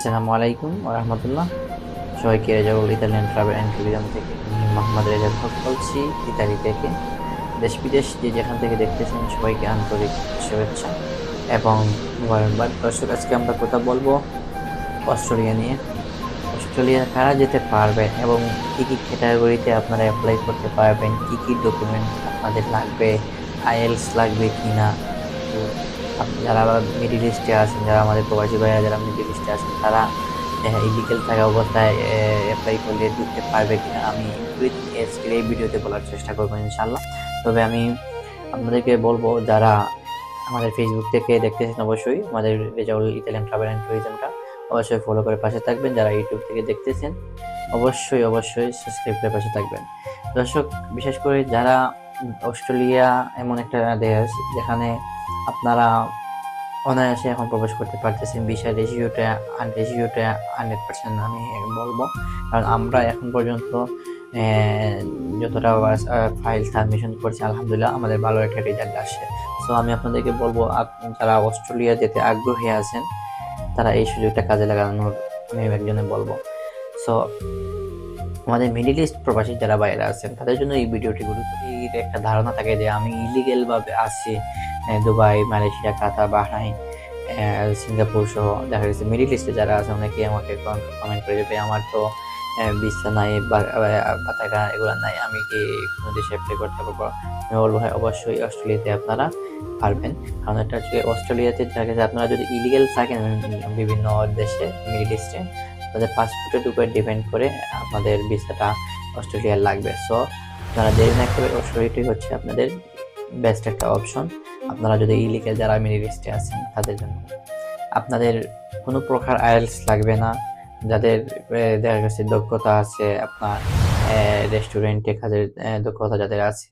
আসসালামু আলাইকুম ওয়া রাহমাতুল্লাহ। সবাইকে Rezaul Italian travel and tourism থেকে আমি মোহাম্মদ রেজা বলছি, ইতালি থেকে। দেশ বিদেশ যে যেখান থেকে দেখতেছেন সবাইকে আন্তরিক শুভেচ্ছা এবং মোবারকবাদ। দর্শক, আজকে আমরা কথা বলবো অস্ট্রেলিয়া নিয়ে। অস্ট্রেলিয়া কারা যেতে পারবেন এবং কি কি ক্যাটাগরিতে আপনারা অ্যাপ্লাই করতে পারবেন, কি কি ডকুমেন্ট আপনাদের লাগবে, আইএলস লাগবে কিনা। তো যারা মিডিল ইস্টে আছেন, যারা আমাদের প্রবাসী ভাইয়া যারা মিডিল ইস্টে আছেন, তারা ইলিগেল থাকা অবস্থায় অ্যাপ্লাই করলে ঢুকতে পারবে কিনা, আমি আজকের এই ভিডিওতে বলার চেষ্টা করবো ইনশাল্লাহ। তবে আমি আপনাদেরকে বলবো, যারা আমাদের ফেসবুক থেকে দেখতেছেন অবশ্যই আমাদের রেজাউল ইতালিয়ান ট্রাভেল অ্যান্ড ট্যুরিজমটা অবশ্যই ফলো করে পাশে থাকবেন। যারা ইউটিউব থেকে দেখতেছেন অবশ্যই সাবস্ক্রাইব করে পাশে থাকবেন। দর্শক, বিশেষ করে যারা অস্ট্রেলিয়া এমন একটা দেশ যেখানে আপনারা অনায়াসে এখন প্রবেশ করতে পারতেছেন, ভিসা রেশিওটা 100% আমি বলবো। কারণ আমরা এখন পর্যন্ত যতটা ফাইল সাবমিশন করছি, আলহামদুলিল্লাহ আমাদের ভালো একটা রেজাল্ট আসে। সো আমি আপনাদেরকে বলবো, যারা অস্ট্রেলিয়া যেতে আগ্রহী আছেন তারা এই সুযোগটা কাজে লাগানোর আমি একজনে বলবো। সো আমাদের মিডিল ইস্ট প্রবাসী যারা বাইরে আছেন তাদের জন্য এই ভিডিওটি একটা ধারণা থাকে যে আমি ইলিগেল ভাবে আছি দুবাই, মালয়েশিয়া, কাতার, বাহরাইন, সিঙ্গাপুর সহ। দেখা গেছে মিডিল ইস্টে যারা আছে অনেকে আমাকে কমেন্ট করে যাবে, আমার তো ভিসা নাই বা টাকা এগুলো নাই, আমি কি কোনো দেশে অ্যাপ্লাই করতে পারবো? আমি বলবো হ্যাঁ, অবশ্যই অস্ট্রেলিয়াতে আপনারা পারবেন। কারণ এটা হচ্ছে অস্ট্রেলিয়াতে দেখা গেছে আপনারা যদি ইলিগেল থাকেন বিভিন্ন দেশে মিডিল ইস্টে, তাদের পাসপোর্টের উপরে ডিপেন্ড করে আপনাদের ভিসাটা অস্ট্রেলিয়ার লাগবে। সো আপনারা দেরি না করে অস্ট্রেলিয়াটাই হচ্ছে আপনাদের বেস্ট একটা অপশন। আপনারা যদি ইলিগেল যারা মিডিল ইস্টে আছেন তাদের জন্য আপনাদের কোনো প্রকার আইএলস লাগবে না। যাদের দেখা গেছে দক্ষতা আছে, আপনার রেস্টুরেন্টে কাজের দক্ষতা যাদের আছে,